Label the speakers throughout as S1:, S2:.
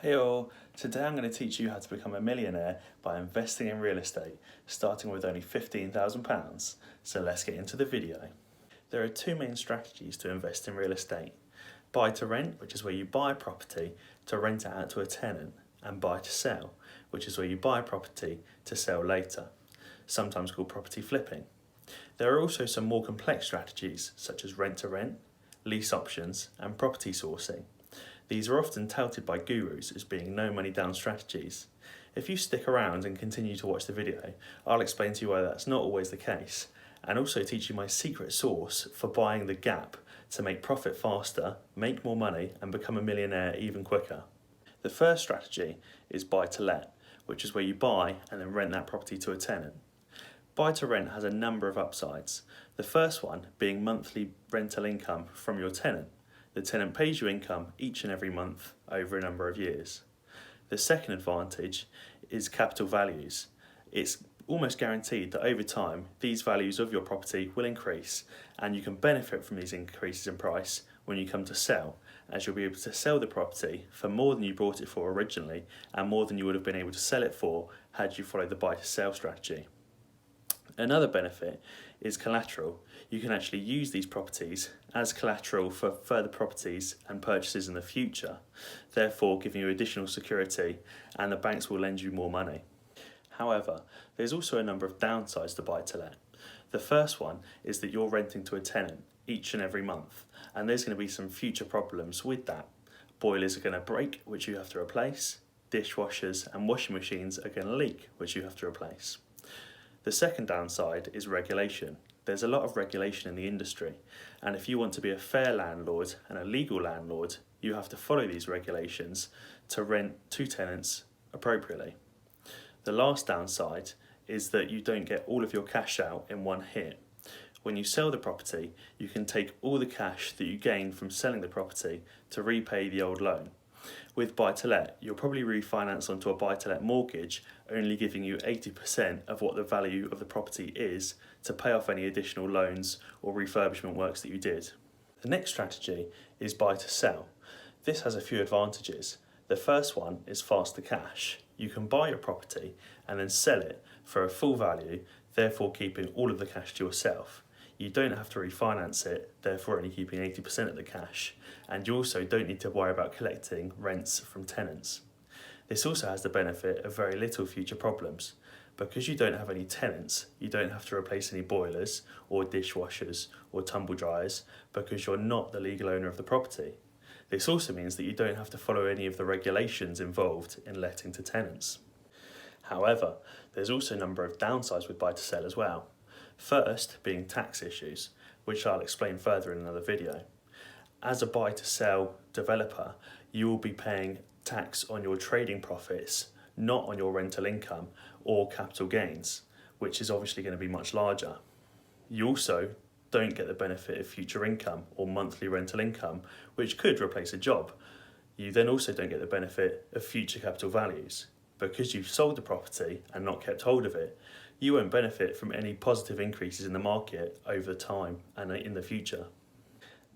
S1: Hey all, today I'm going to teach you how to become a millionaire by investing in real estate, starting with only £15,000. So let's get into the video. There are two main strategies to invest in real estate. Buy to rent, which is where you buy a property to rent it out to a tenant, and buy to sell, which is where you buy a property to sell later, sometimes called property flipping. There are also some more complex strategies such as rent to rent, lease options, and property sourcing. These are often touted by gurus as being no money down strategies. If you stick around and continue to watch the video, I'll explain to you why that's not always the case, and also teach you my secret sauce for buying the gap to make profit faster, make more money, and become a millionaire even quicker. The first strategy is buy to let, which is where you buy and then rent that property to a tenant. Buy to rent has a number of upsides. The first one being monthly rental income from your tenant. The tenant pays you income each and every month over a number of years. The second advantage is capital values. It's almost guaranteed that over time these values of your property will increase, and you can benefit from these increases in price when you come to sell, as you'll be able to sell the property for more than you bought it for originally and more than you would have been able to sell it for had you followed the buy to sell strategy. Another benefit is collateral. You can actually use these properties as collateral for further properties and purchases in the future, therefore giving you additional security, and the banks will lend you more money. However, there's also a number of downsides to buy to let. The first one is that you're renting to a tenant each and every month, and there's going to be some future problems with that. Boilers are going to break, which you have to replace. Dishwashers and washing machines are going to leak, which you have to replace. The second downside is regulation. There's a lot of regulation in the industry, and if you want to be a fair landlord and a legal landlord, you have to follow these regulations to rent to tenants appropriately. The last downside is that you don't get all of your cash out in one hit. When you sell the property, you can take all the cash that you gain from selling the property to repay the old loan. With buy-to-let, you'll probably refinance onto a buy-to-let mortgage, only giving you 80% of what the value of the property is to pay off any additional loans or refurbishment works that you did. The next strategy is buy-to-sell. This has a few advantages. The first one is faster cash. You can buy your property and then sell it for a full value, therefore keeping all of the cash to yourself. You don't have to refinance it, therefore only keeping 80% of the cash, and you also don't need to worry about collecting rents from tenants. This also has the benefit of very little future problems. Because you don't have any tenants, you don't have to replace any boilers or dishwashers or tumble dryers because you're not the legal owner of the property. This also means that you don't have to follow any of the regulations involved in letting to tenants. However, there's also a number of downsides with buy to sell as well. First being tax issues, which I'll explain further in another video. As a buy to sell developer, you will be paying tax on your trading profits, not on your rental income or capital gains, which is obviously going to be much larger. You also don't get the benefit of future income or monthly rental income, which could replace a job. You then also don't get the benefit of future capital values. Because you've sold the property and not kept hold of it, you won't benefit from any positive increases in the market over time and in the future.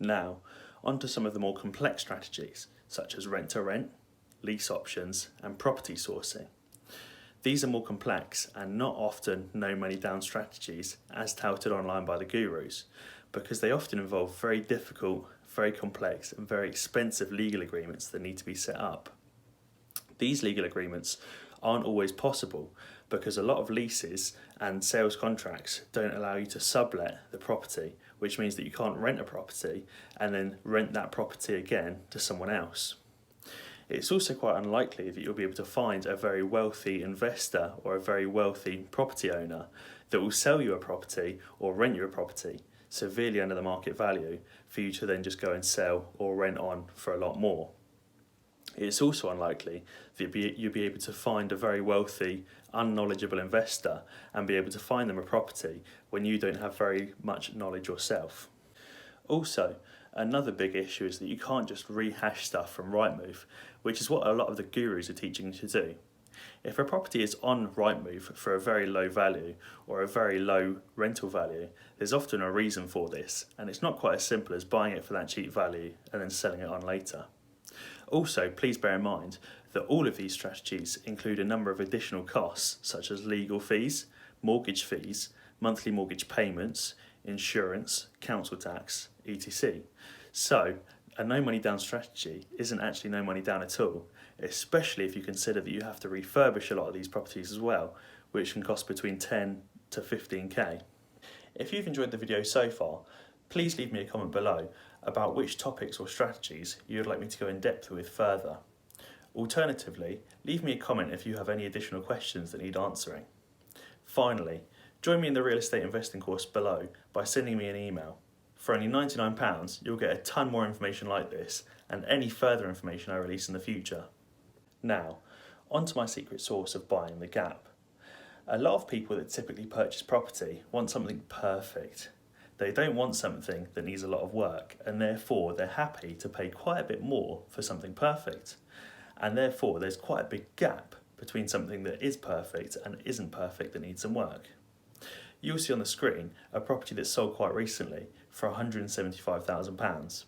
S1: Now, on to some of the more complex strategies, such as rent to rent, lease options, and property sourcing. These are more complex and not often no money down strategies as touted online by the gurus, because they often involve very difficult, very complex, and very expensive legal agreements that need to be set up. These legal agreements aren't always possible because a lot of leases and sales contracts don't allow you to sublet the property, which means that you can't rent a property and then rent that property again to someone else. It's also quite unlikely that you'll be able to find a very wealthy investor or a very wealthy property owner that will sell you a property or rent you a property severely under the market value for you to then just go and sell or rent on for a lot more. It's also unlikely that you'll be able to find a very wealthy, unknowledgeable investor and be able to find them a property when you don't have very much knowledge yourself. Also, another big issue is that you can't just rehash stuff from Rightmove, which is what a lot of the gurus are teaching you to do. If a property is on Rightmove for a very low value or a very low rental value, there's often a reason for this, and it's not quite as simple as buying it for that cheap value and then selling it on later. Also, please bear in mind that all of these strategies include a number of additional costs such as legal fees, mortgage fees, monthly mortgage payments, insurance, council tax, etc. So, a no money down strategy isn't actually no money down at all, especially if you consider that you have to refurbish a lot of these properties as well, which can cost between 10 to 15k. If you've enjoyed the video so far, please leave me a comment below about which topics or strategies you would like me to go in depth with further. Alternatively, leave me a comment if you have any additional questions that need answering. Finally, join me in the real estate investing course below by sending me an email. For only £99, you'll get a ton more information like this and any further information I release in the future. Now, on to my secret sauce of buying the gap. A lot of people that typically purchase property want something perfect. They don't want something that needs a lot of work, and therefore they're happy to pay quite a bit more for something perfect. And therefore there's quite a big gap between something that is perfect and isn't perfect that needs some work. You'll see on the screen a property that sold quite recently for £175,000.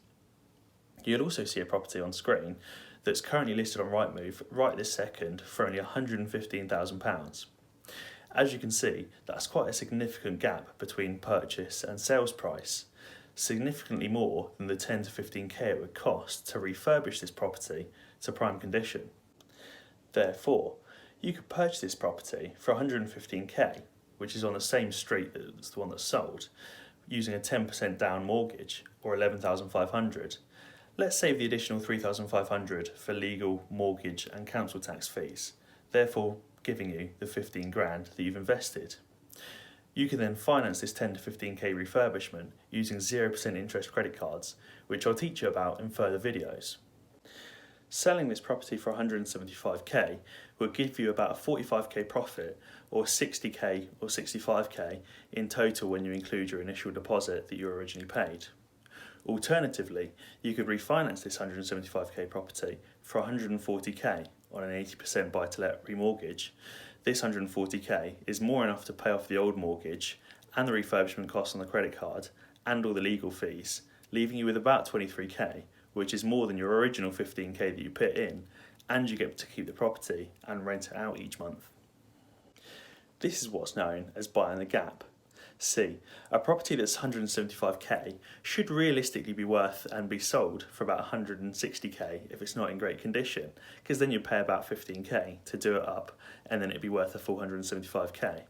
S1: You'll also see a property on screen that's currently listed on Rightmove right this second for only £115,000. As you can see, that's quite a significant gap between purchase and sales price, significantly more than the 10 to 15k it would cost to refurbish this property to prime condition. Therefore, you could purchase this property for 115k, which is on the same street as the one that's sold, using a 10% down mortgage or 11,500. Let's save the additional 3,500 for legal, mortgage and council tax fees, therefore giving you the 15 grand that you've invested. You can then finance this 10 to 15k refurbishment using 0% interest credit cards, which I'll teach you about in further videos. Selling this property for 175k will give you about a 45k profit, or 60k or 65k in total when you include your initial deposit that you originally paid. Alternatively, you could refinance this 175k property for 140k on an 80% buy-to-let remortgage. This 140k is more enough to pay off the old mortgage and the refurbishment costs on the credit card and all the legal fees, leaving you with about 23k, which is more than your original 15k that you put in, and you get to keep the property and rent it out each month. This is what's known as buying the gap. See, a property that's 175k should realistically be worth and be sold for about 160k if it's not in great condition, because then you pay about 15k to do it up and then it'd be worth a full 175k.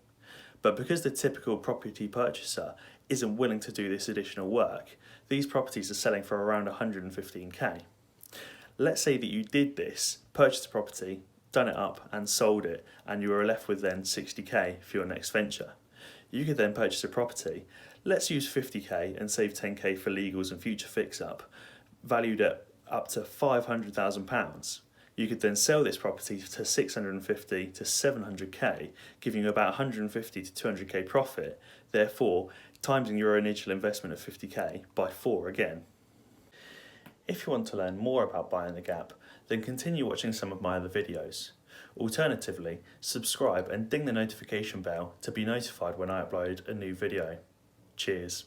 S1: But because the typical property purchaser isn't willing to do this additional work, these properties are selling for around 115k. Let's say that you did this, purchased a property, done it up and sold it, and you were left with then 60k for your next venture. You could then purchase a property, let's use 50k and save 10k for legals and future fix-up, valued at up to £500,000. You could then sell this property to 650 to 700k, giving you about 150 to 200k profit, therefore timesing your initial investment of 50k by 4 again. If you want to learn more about buying the gap, then continue watching some of my other videos. Alternatively, subscribe and ding the notification bell to be notified when I upload a new video. Cheers.